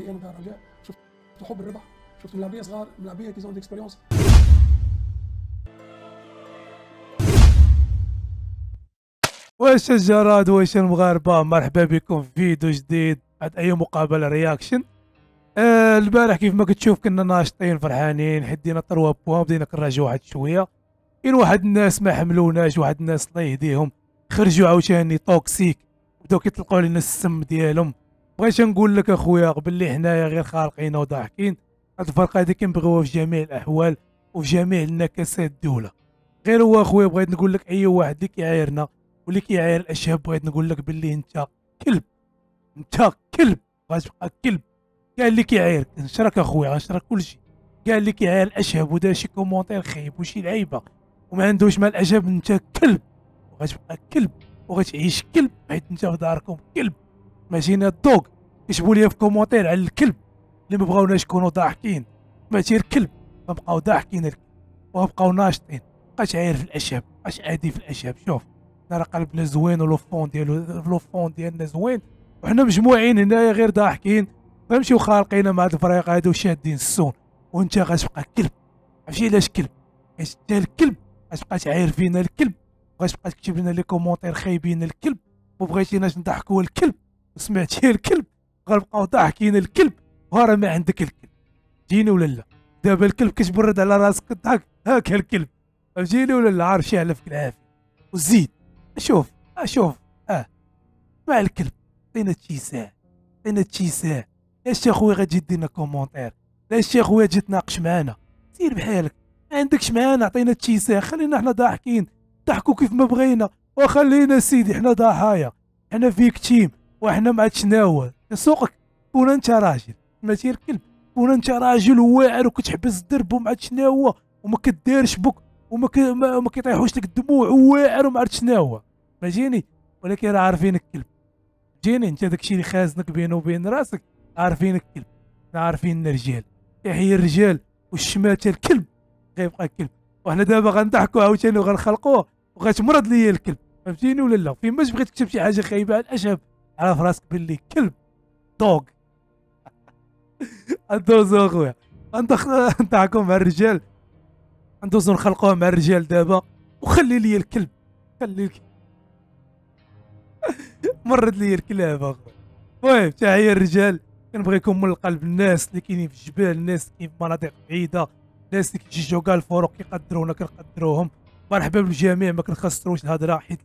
الدي ان تاع الرجاء، شفت حب الربح، شفت ملاعبيه صغار، ملاعبيه كيزون ديكسبيريونس. واش الجراد واش المغاربه، مرحبا بكم في فيديو جديد بعد اي مقابله رياكشن. البارح كيف ما كتشوف كنا ناشطين فرحانين، حدينا 3 بوان، بدينا كنراجعوا واحد شويه. كاين واحد الناس ما حملوناش، واحد الناس الله يهديهم خرجوا عاوتاني توكسيك، بداو كيطلقوا علينا السم ديالهم. بغيت نقول لك اخويا باللي حنايا غير خارقين وضاحكين. هاد الفرقه هادي كنبغيوها في جميع الاحوال وفي جميع النكسات الدوله. غير هو اخويا بغيت نقول لك اي واحد اللي كيعايرنا واللي كيعاير الاشهاب، بغيت نقول لك باللي انت كلب، انت كلب، غتبقى كلب. كاع اللي كيعايرك نشرك اخويا، غنشرك كلشي. كاع اللي كيعاير الاشهاب ودار شي كومونتير خايب وشي لعيبه وما عندوش مع الاعجاب، انت كلب وغتبقى كلب وغتعيش كلب، حيت انت في داركم كلب. ماشينا الدوغ كتبوا لي في كومونتير على الكلب اللي ما بغاوناش نكونوا ضاحكين. سمعتي الكلب، غنبقاو ضاحكين الكلب وغنبقاو ناشطين. مابقاش عاير في الاشهاب، مابقاش عادي في الاشهاب. شوف راه قلبنا زوين ولو فون ديالنا زوين، وحنا مجموعين هنايا غير ضاحكين، فهمتي، وخالقين مع هاد الفريق هادو شادين السون. وانت غتبقى كلب. عرفتي علاش كلب؟ حيت انت الكلب غتبقى تعاير فينا الكلب، وغتبقى تكتب لنا لي كومونتير خايبين الكلب، وبغيتيناش نضحكوا الكلب، وسمعتي الكلب غنبقاو ضاحكين الكلب، وراه ما عندك الكلب. جيني ولا لا؟ دابا الكلب كتبرد على راسك الضحك، هاكا الكلب، فهمتيني ولا لا؟ عارف يعلفك العافيه وزيد. شوف مع الكلب عطينا تشيساه، عطينا تشيساه. اش يا خويا غتجي دينا كومونتير؟ اش يا خويا تجي تناقش معانا؟ سير بحالك، ما عندكش معانا، عطينا تشيساه، خلينا حنا ضاحكين، ضحكوا كيف ما بغينا، وخلينا سيدي حنا ضحايا، حنا فيكتيم، وحنا ما عاد شناهو سوقك. كون انت راجل، ماشي الكلب، كون انت راجل واعر وكتحبس الدرب وما عاد شناهو وما كديرش بك وما كيطيحوش لك الدموع، واعر وما عرفت شناهو، فهمتيني؟ ولكن راه عارفين الكلب. جيني انت داكشي اللي خازنك بينه وبين راسك، عارفين الكلب، عارفين الرجال، يحيى الرجال والشماتة الكلب غيبقى كلب. وحنا دابا غنضحكوا عاوتاني وغنخلقوه وغتمرض ليا الكلب، فهمتيني ولا لا؟ فين ما بغيت تكتب شي حاجه خايبه على الاشهب، عرف راسك باللي كلب دوغ. ندوزو اخويا، نضحكوا مع الرجال، ندوزو نخلقوه مع الرجال دابا، وخلي لي الكلب، خلي الكلب. مرض لي الكلاب اخويا. المهم تحيه الرجال، كنبغيكم من القلب، الناس اللي كاينين في الجبال، الناس اللي كاينين في مناطق بعيده، الناس اللي كيشجعوا كاع الفرق كيقدرونا كنقدروهم. مرحبا بالجميع، ما كنخسروش الهضره، حيت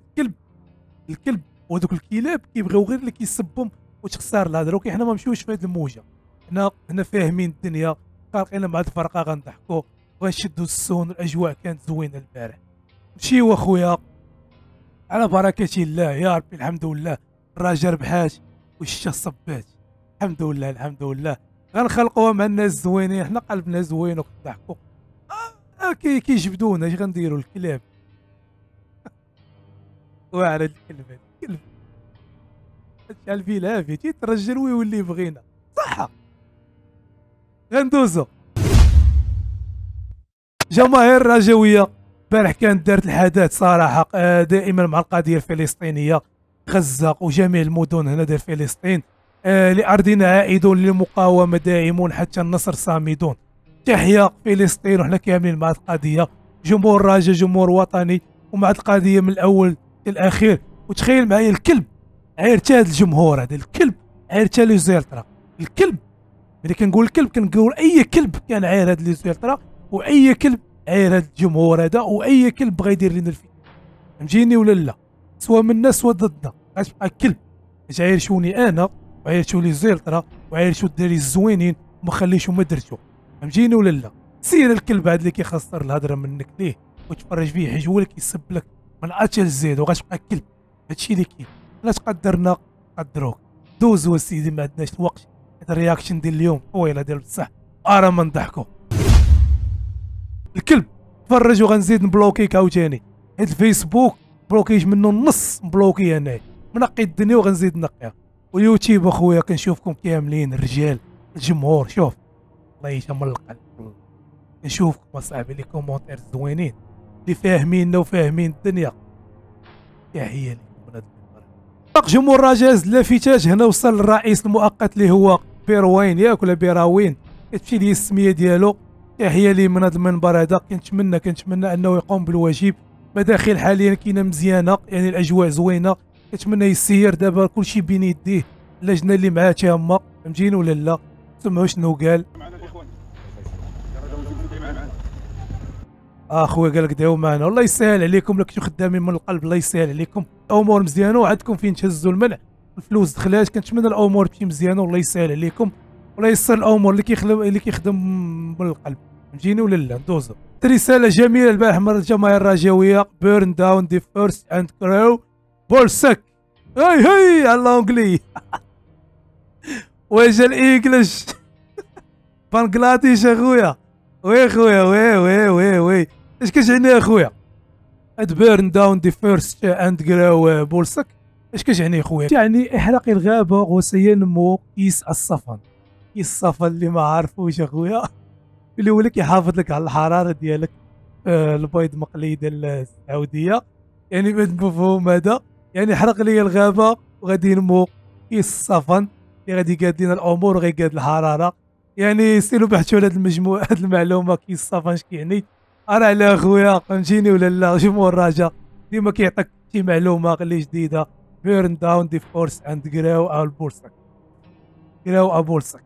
الكلب وهذوك الكلاب كيبغيو غير اللي كيسبهم وتخسر الهضره. وكي حنا ما مشيوش في هذه الموجه، حنا فاهمين الدنيا، خارقين مع هذه الفرقه، غنضحكوا وغنشدوا السون. الاجواء كانت زوينه البارح. مشيو اخويا على بركة الله، يا ربي الحمد لله. الرجاء ربحات والشتا صبات، الحمد لله الحمد لله. غنخلقوها مع الناس زوينين، حنا قلبنا زوين وكنضحكوا. كيجبدونا، اش غنديروا الكلاب؟ واعر هاد الكلب، هاد الكلب شحال فيه العافيه، تيترجل ويولي يبغينا صح. غندوزو جماهير الرجاويه، البارح كانت دارت الحدث صراحه دائما مع القضيه الفلسطينيه، غزه وجميع المدن هنا ديال فلسطين. لارضنا عائدون، للمقاومه داعمون، حتى النصر صامدون. تحيا فلسطين، وحنا كاملين مع القضيه. جمهور الرجاء جمهور وطني ومع القضيه من الاول للاخير. وتخيل معايا الكلب عيرت هذا الجمهور، هذا الكلب عيرت لي زيلطرا. الكلب ملي كنقول الكلب كنقول اي كلب كان عاير هذا لي زيلطرا، واي كلب عاير هذا الجمهور هذا، واي كلب بغى يدير لنا الفيديو، فهمتيني ولا لا؟ سواء منا سواء ضدنا، غتبقى كلب. باش عايرشوني انا وعايرشو لي زيلطرا وعايرشو الدراري الزوينين وما خليشو ما درتو، فهمتيني ولا لا؟ سير الكلب هذا اللي كيخسر الهضره منك ليه وتفرج فيه، حيت هو اللي كيسب لك من اتل الزيد، وغتبقى كلب. هادشي اللي كاين. لا تقدرنا قدروك. دوزو سيدي، ما عندناش الوقت. هذا الرياكشن ديال اليوم طويله ديال بصح، ارا ما نضحكوا. الكلب تفرج، وغنزيد نبلوكيك عاوتاني، حيت الفيسبوك بلوكيج منه النص مبلوكي انا، منقي الدنيا وغنزيد نقيها. ويوتيوب اخويا كنشوفكم كاملين، الرجال الجمهور، شوف الله يشمل القلب، نشوفكم اصاحبي لي كومونتير زوينين اللي فاهميننا وفاهمين الدنيا. تحيه لكم من هذا المنبر. جمهور الرجاء لافتات، هنا وصل الرئيس المؤقت اللي هو بيروين ياك ولا بيراوين، كتمشي ليه السميه ديالو. تحيه ليه من هذا المنبر هذا. كنتمنى انه يقوم بالواجب. مداخل حاليا كاينه مزيانه، يعني الاجواء زوينه. كنتمنى يسير دابا كلشي بين يديه. اللجنه اللي معاه تامه، فهمتيني ولا لا؟ سمعوا شنو قال. اخويا قال لك دعوا معنا. الله يسهل عليكم، لك شو خدامين من القلب. الله يسهل عليكم، الامور مزيانه وعندكم فين تهزوا المنع. الفلوس دخلات. كنتمنى الامور تمشي مزيانه والله يسهل عليكم. والله يسر الامور اللي كيخدم من القلب، فهمتيني ولا لا؟ ندوزو. رساله جميله البارح من الجماهير الرجاويه. بيرن داون دي فيرست اند كراو بولسك. هاي على الانجلي. واش الانجلش. بنغلاديش اخويا. وي خويا وي اش كتعني اخويا؟ اد بيرن داون دي فيرست اند كراو بولسك. اش كتعني اخويا؟ يعني احرق الغابه وسينمو كيس الصفن. كيس الصفن اللي ما عارفوش اخويا، اللي هو لك يحافظ لك على الحراره ديالك. البيض مقلي ديال السعوديه، يعني بالمفهوم هذا. يعني حرق لي الغابه وغادي ينمو كيس الصفن اللي غادي يقادينا الامور وغيقاد الحراره. يعني سيروا بحثوا على هذه المجموعه، هذه المعلومه كيس الصفن اش كيعني. راه على اخويا فهمتيني ولا لا؟ جمهور الرجاء ديما كيعطيك شي معلومه اللي جديده. بيرن داون دي فورس اند جراو او البورسك. جراو ابورسك.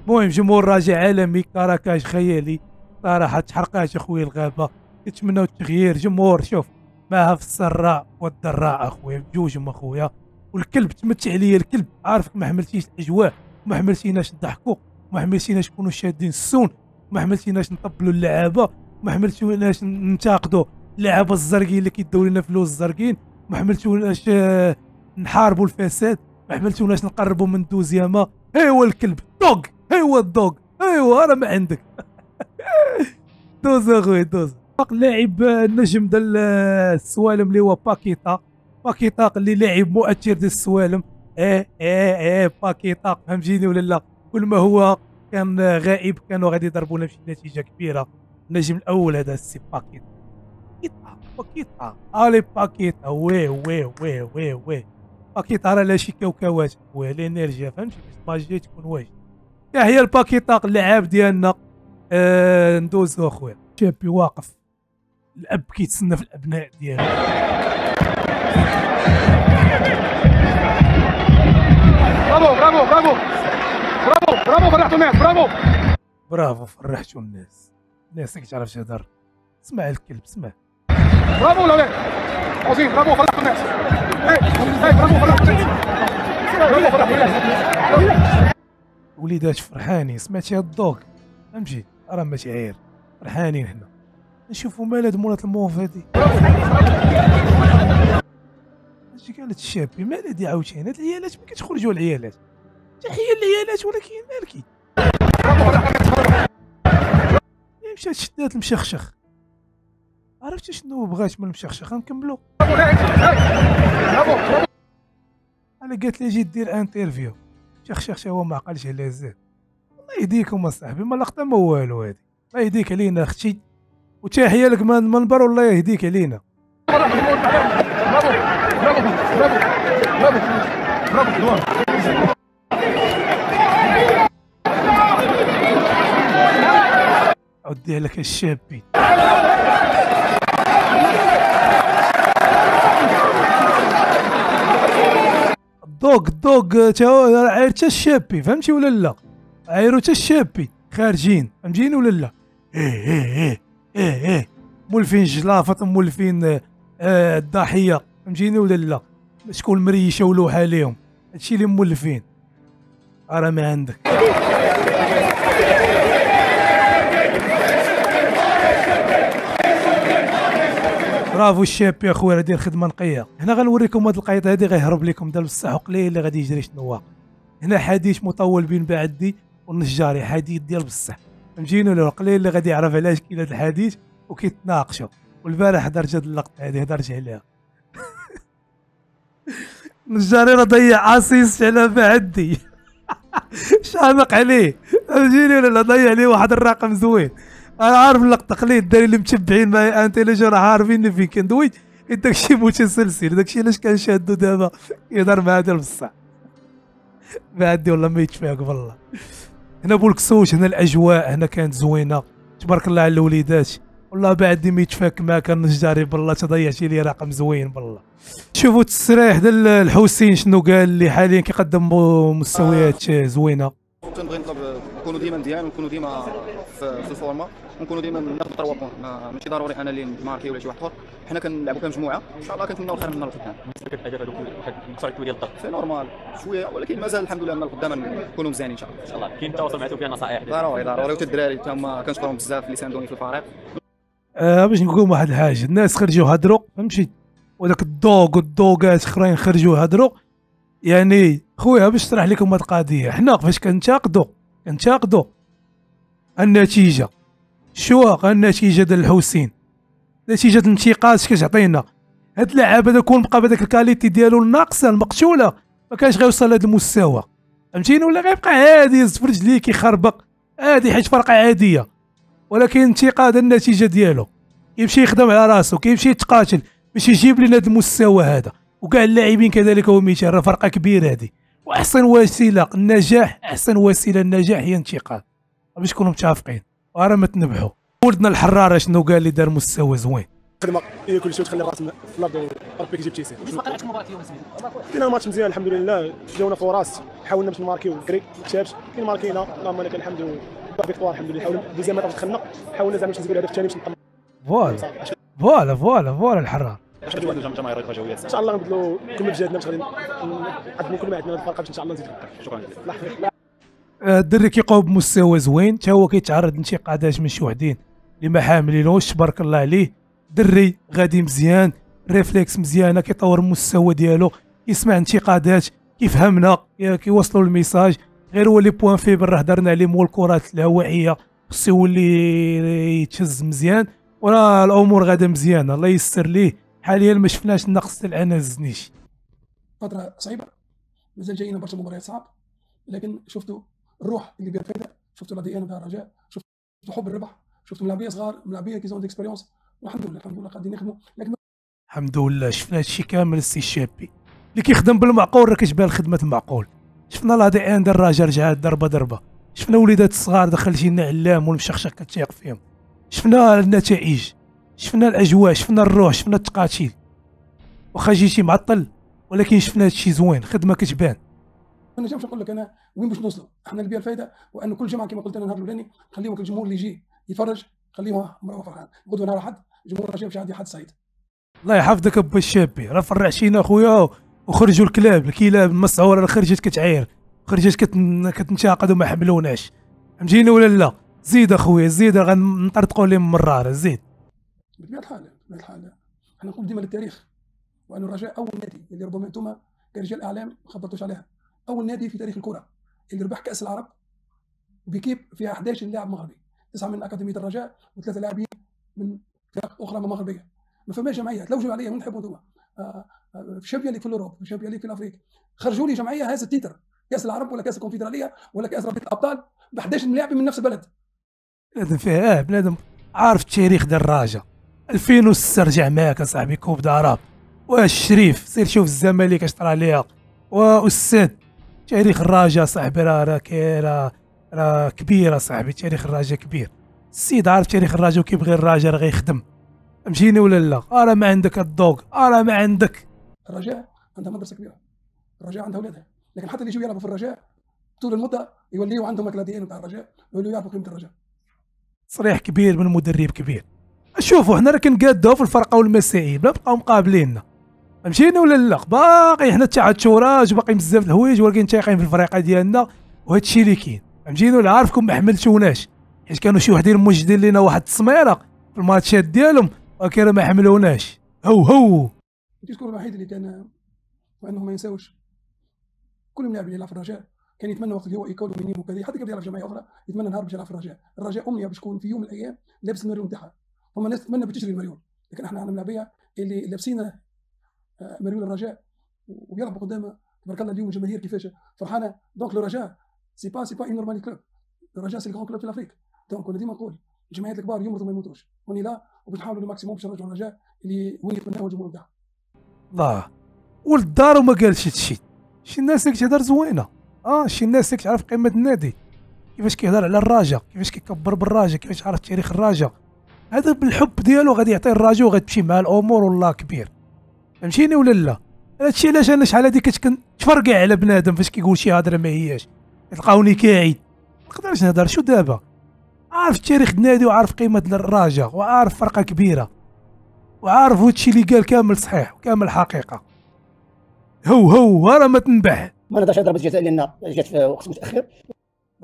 المهم جمهور الرجاء عالمي، كراكاج خيالي صراحه. تحرقات اخويا الغابه. كنتمناو التغيير. جمهور شوف معها في السراء والضراء اخويا بجوجهم اخويا. والكلب تمتع عليا الكلب. عارفك ما حملتيش الاجواء، ما حملتيناش نضحكوا، ما حملتيناش نكونوا شادين السون، ما حملتيناش نطبلوا اللعابه، ما حملتيناش ننتقدوا اللعابه الزرقين اللي كيداو لنا فلوس الزرقين، ما حملتوناش نحاربوا الفساد، ما حملتوناش نقربوا من دوزياما. ايوا الكلب دوغ، ايوا الدوغ، ايوا راه ما عندك. دوز اخويا دوز. لاعب النجم ديال السوالم اللي هو باكيتا اللي لاعب مؤثر ديال السوالم. باكيتا فهمتيني ولا لا؟ كل ما هو كان غائب كانوا غادي يضربونا بشي نتيجه كبيره. النجم الاول هذا السي باكيتا الي باكيتا. وي باكيتا راه لا شي كوكوات والانرجيا فهمتي باش الماجي تكون واجد. هي الباكيتا اللاعب ديالنا. ندوزو اخويا. شابي واقف، الاب كيتسنى في الابناء ديالو. برافو فرحتوا الناس. برافو فرحتوا الناس. الناس كتعرف تهضر. اسمع الكلب اسمع. برافو الاولاد عظيم. برافو فرحتوا الناس. برافو فرحتوا الناس. وليدات فرحانين. سمعتي هاد الدوغ فهمتي؟ راه مشاعر فرحانين حنا. نشوفوا مال هاد مولات الموف هادي. اش قالت الشابي؟ مال هادي عاوتاني؟ هاد العيالات ما كتخرجوا العيالات. تحيه العيالات ولكن مالكي؟ مشات شدات المشخشخ. عرفتي شنو بغات من المشخشخ؟ غنكملوا. انا قالت لي جي دير انترفيو. شخشخ هو ما عقلش على زاد. الله يهديكم اصاحبي، ما لقطه ما والو هادي. الله يهديك علينا اختي، وتحيه لك من المنبر والله يهديك علينا. برافو عديها لك الشابي. الدوغ تا عاير تا الشابي فهمتي ولا لا؟ عايرو تا الشابي خارجين فهمتيني ولا لا؟ ايه مولفين جلافط مولفين الضحيه فهمتيني ولا لا؟ شكون مريشه ولوحه عليهم. هادشي اللي مولفين. راه ما عندك. برافو الشابي اخويا، راه داير خدمه نقيه. هنا غنوريكم هاد القيط هادي غيهرب لكم دابا بصح قليل اللي غادي يجري شنو واقع. هنا حديث مطول بين بعدي والنجاري، حديث ديال بصح فهمتيني ولا؟ قليل اللي غادي يعرف علاش كاين هاد الحديث وكيتناقشوا. والبارح هضرت هاد اللقطه هادي هضرت عليها. النجاري راه ضيع عصيص على بعدي. شانق عليه فهمتيني ولا لا؟ ضيع عليه واحد الرقم زوين. انا عارف اللقطه قليل الدراري اللي متبعين معايا انتيليجون راه عارفين فين كندوي. داكشي متسلسل، داكشي علاش كنشادو دابا يهضر مع هذا بصح. بعدي والله ما يتفاق والله. هنا بولكسوش، هنا الاجواء هنا كانت زوينه تبارك الله على الوليدات. والله بعدي ما يتفاك ما كان نجاري بالله، تضيعتي لي رقم زوين بالله. شوفوا التصريح ديال الحسين شنو قال لي، حاليا كيقدم مستويات زوينه. تنبغي نطلب نكونوا ديما مزيان ونكونوا ديما في الفورما ونكونوا ديما ناخذ 3 بوان، ماشي ضروري انا اللي نماركي ولا شي واحد اخر. حنا كنلعبوا كمجموعه ان شاء الله كنتمناو الخير من القدام. بالنسبه للاهداف هذوك واحد المقصر ديال الضغط سي نورمال شويه، ولكن مازال الحمد لله من القدام نكونوا مزيانين ان شاء الله. ان شاء الله. كاين التواصل معكم فيها نصائح ضروري وتا الدراري حتى هما كنشكرهم بزاف اللي ساندوني في الفريق. باش نقول واحد الحاجه، الناس خرجوا هضروا فهمتي، وداك الدوق والدوقات اخرين خرجوا هضروا. يعني خويا باش نشرح لكم هاد القضيه، حنا فاش كنتاقدوا النتيجه، شو النتيجه ديال الحسين، نتيجه الانتقاد كتعطينا هاد اللاعب هذا كون بقى بهذاك الكاليتي ديالو الناقصه المقتوله ما كانش غيوصل لهذا المستوى، فهمتيني؟ ولا غيبقى عادي يهز في رجليه كيخربق عادي حيت فرقه عاديه. ولكن انتقاد النتيجه ديالو يمشي يخدم على راسو، كيمشي يتقاتل باش يجيب لنا هذا المستوى هذا. وكاع اللاعبين كذلك هو مثال، راه فرقه كبيره هذه، واحسن وسيله النجاح، احسن وسيله للنجاح هي الانتقاد، باش نكونوا متفقين. وراه ما تنبحوا. ولدنا الحراره شنو قال لي؟ دار مستوى زوين. خدمه هي كل شيء وتخلي الراس في الارض ربي كيجيب تيسير. بالنسبه لقيتكم مباراه اليوم سميتو؟ كاين ماتش مزيان الحمد لله، جاونا فرص حاولنا باش نماركيو كري ما كتابش، كاين ماركينا اللهم لك الحمد فيكتوار الحمد لله. حاولنا دوزيام مره دخلنا، حاولنا زعما باش نزيدو الهدف الثاني باش نطمن. فوالا الحراره. الجماهير الرجويه ان شاء الله نبدلوا كل بجهدنا باش غادي نقدموا كل ما عندنا هذه الفرقه باش ان شاء الله نزيدوا. شكرا. الدري كيقوم بمستوى زوين، حتى هو كيتعرض لانتقادات من شي وحدين اللي ما حاملينوش، تبارك الله عليه. دري غادي مزيان، ريفليكس مزيانه، كيطور المستوى ديالو، يسمع انتقادات، كيفهمنا، كيوصلوا الميساج. غير هو لي بوان فيبل راه هضرنا عليه، مول الكرات الهوائيه خصو يولي يتهز مزيان، وراه الامور غادا مزيانه الله يستر ليه. حاليا ما شفناش النقص ديال انا الزنيش. فتره صعيبه، مازال جايين برشا مباريات صعب، لكن شفتوا الروح اللي بها فايده، شفتوا الدي ان تاع الرجاء، شفتوا حب الربح، شفتوا ملاعبيه صغار، ملاعبيه كيزون ديكسبيريونس، والحمد لله قاعدين نخدموا. لكن الحمد لله شفنا هادشي كامل. السي الشابي اللي كيخدم بالمعقول راه كتبان الخدمه المعقول. شفنا لا دي ان ديال الرجاء رجعات ضربه، شفنا وليدات الصغار دخلتينا علام والمشخشخ كتيق فيهم، شفنا النتائج، شفنا الاجواء، شفنا الروح، شفنا التقاتيل. واخا جيتي معطل ولكن شفنا هادشي زوين، خدمه كتبان. انا جاي باش نقول لك انا وين باش نوصلوا. احنا اللي بها الفايده وانه كل جمعه كما قلت انا النهار الاولاني خليهم الجمهور اللي يجي يتفرج خليهم مروه فرحان. غدوه نهار احد جمهور الرجاء باش يعدي حد سعيد. الله يحفظك ابو الشابي، راه فرحتينا خويا. وخرجوا الكلاب المسعوره خرجت كتعاير، خرجت كتنتقد وما حملوناش، فهمتيني ولا لا؟ زيد اخويا زيد، غنطرطقوا لهم مراره زيد. بطبيعه الحال احنا نقول ديما للتاريخ، وان الرجاء اول نادي اللي ربما انتم كرجال اعلام ما خبرتوش عليها، اول نادي في تاريخ الكره اللي ربح كاس العرب بكيب فيها 11 لاعب مغربي، 9 من اكاديميه الرجاء وثلاثه لاعبين من فرق اخرى مغربيه. ما فماش جمعيه تلوجوا عليا من تحبوا انتم في الشامبيون ليج في الاوروب، في الشامبيون ليج في الافريق، خرجوا لي جمعيه هذا التيتر، كاس العرب ولا كاس الكونفدراليه ولا كاس رابطه الابطال ب 11 لاعب من نفس البلد. بنادم فيها بنادم عارف التاريخ ديال الرجاء. 2006 رجع معاك اصاحبي كوب داراب، والشريف سير شوف الزمالك اش طرا ليها، واستاذ تاريخ الرجاء صاحبي راه كبير صاحبي، تاريخ الرجاء كبير. السيد عارف تاريخ الرجاء وكيبغي الرجاء راه غيخدم، فهمتيني ولا لا؟ راه ما عندك الذوق، راه ما عندك. الرجاء عندها مدرسه كبيره، الرجاء عندها اولادها، لكن حتى اللي يجوا يلعبوا في الرجاء طول المده يوليوا عندهم الكلاديين نتاع الرجاء، يوليوا يعرفوا قيمه الرجاء. تصريح كبير من مدرب كبير. شوفوا حنا راه كنقادوه في الفرقه والمسائي بلا بقاو مقابليننا، فهمتيني ولا لا؟ باقي حنا اتحاد شوراج وباقي بزاف د الحوايج، ولكن تايقين في الفريقه ديالنا وهذا الشيء اللي كاين، فهمتيني ولا؟ عارفكم ما حملتوناش حيت كانوا شي وحدين موجدين لنا واحد التصميره في الماتشات ديالهم، ولكن راه ما حملوناش. هو الديسكور الوحيد اللي كان وانه ما ينساوش كل اللاعبين اللي يلعب في الرجاء كان يتمنى وقت اللي هو يكون منين وكذا، حتى قبل يلعب في جمعيه اخرى يتمنى نهار باش يلعب في الرجاء. الرجاء امنيه باش تكون في يوم من الايام لابس المريون تاعها، هما ناس تتمنى بتشري المريون، لكن احنا عندنا ملاعبيه اللي لابسين مريون الرجاء ويلعبوا قدام تبارك الله. اليوم الجماهير كيفاش فرحانه. دونك لو رجاء سي با اون نورمال كلوب، الرجاء سي الكرون كلوب في الافريك. دونك انا ديما نقول الجمعيات الكبار يمرضوا ما يموتوش، وني لا وباش نحاولوا الماكسيموم باش نرجعوا الرجاء اللي وين يتمناه الجمهور تاعها. الله ولد الدار وما قالش هادشي، شي الناس اللي كتهضر زوينه، شي الناس اللي تعرف قيمه النادي، كيفاش كيهضر على الرجاء، كيفاش كيكبر بالرجاء، كيفاش عرف تاريخ الرجاء، هذا بالحب ديالو غادي يعطي الرجاء وغتمشي مع الامور والله كبير. فهمتيني ولا لا؟ هادشي علاش انا شحال هادي كتفرقع على بنادم فاش كيقول شي هضره ما هياش، تلقاوني كاعد ما نقدرش نهضر. شو دابا عارف تاريخ النادي وعارف قيمه الرجاء وعارف فرقه كبيره وعارف هادشي اللي قال كامل صحيح وكامل حقيقه. هو راه ما تنبح. ما نقدرش ضربه جزاء لان جات في وقت متاخر.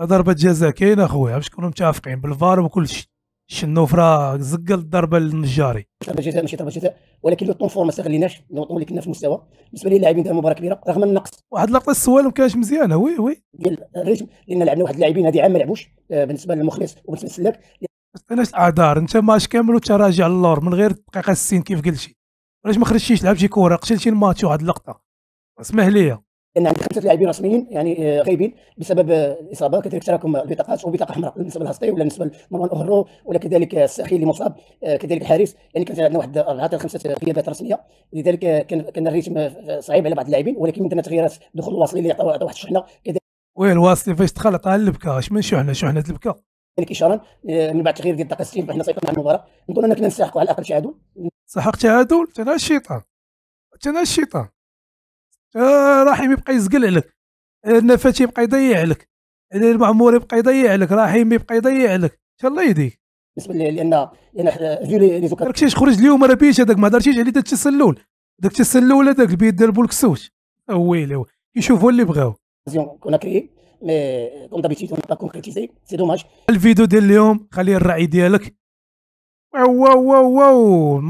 ضربه جزاء كاينه اخويا باش نكونوا متفقين بالفار وكل شيء. الشنوف راه زقل الضربه للنجاري. ضربه جزاء ماشي ضربه جزاء، ولكن لو طون فور ما استغليناش، لو طون اللي كنا في المستوى بالنسبه لي اللاعبين داروا مباراه كبيره رغم النقص. واحد اللقطه السوالم كانت مزيانه وي ديال الريتم، لان لعبنا واحد اللاعبين هذه عام ما لعبوش بالنسبه للمخلص وبالنسبه للسلاك. ما عطيناش الاعذار، انت ماتش كامل وتراجع للور من غير الدقيقه 60 كيف قلتي. علاش ما خرجتيش تلعب شي كره قتلتي الماتش واحد اللقطه؟ اسمح لي. لان عندي 5 لاعبين رسميين يعني غايبين بسبب الاصابه، كذلك تراكم البطاقات وبطاقه حمراء بالنسبه للهسطي ولا بالنسبه لمروان اوهرو ولا كذلك الساخي اللي مصاب، كذلك الحارس. يعني كانت عندنا واحد 4 حتى 5 غيابات رسميه، لذلك كان الريتم صعيب على بعض اللاعبين، ولكن من ضمن التغييرات دخول الواصلي اللي عطى واحد الشحنه. كذلك وي الواصلي فاش دخل عطاه اللبكه. اش من شحنه البكا. اشارا من بعد تغيير ديال الدقيقه 60 حنا سيطرنا على المباراه. نظن اننا كنا نستحقوا على الاقل تعادل. سحق تعادل. انا الشيطان رحيم يبقى يزقل عليك، النفاتي يبقى يضيع عليك، المعمور يبقى يضيع عليك، رحيم يبقى يضيع عليك. ان شاء الله يهديك. بالنسبه لان فيو لي زوكا راكش خرج اليوم راه بيش هذاك ما هضرتيش عليه. داك التسلل هذاك البيد ديال بولكسوش ويلي يشوفوا اللي بغاو. كنا كريي مي كوم دابيتيد اون با كونكريتيزي سي دوماج. الفيديو ديال اليوم خليه الراعي ديالك. واو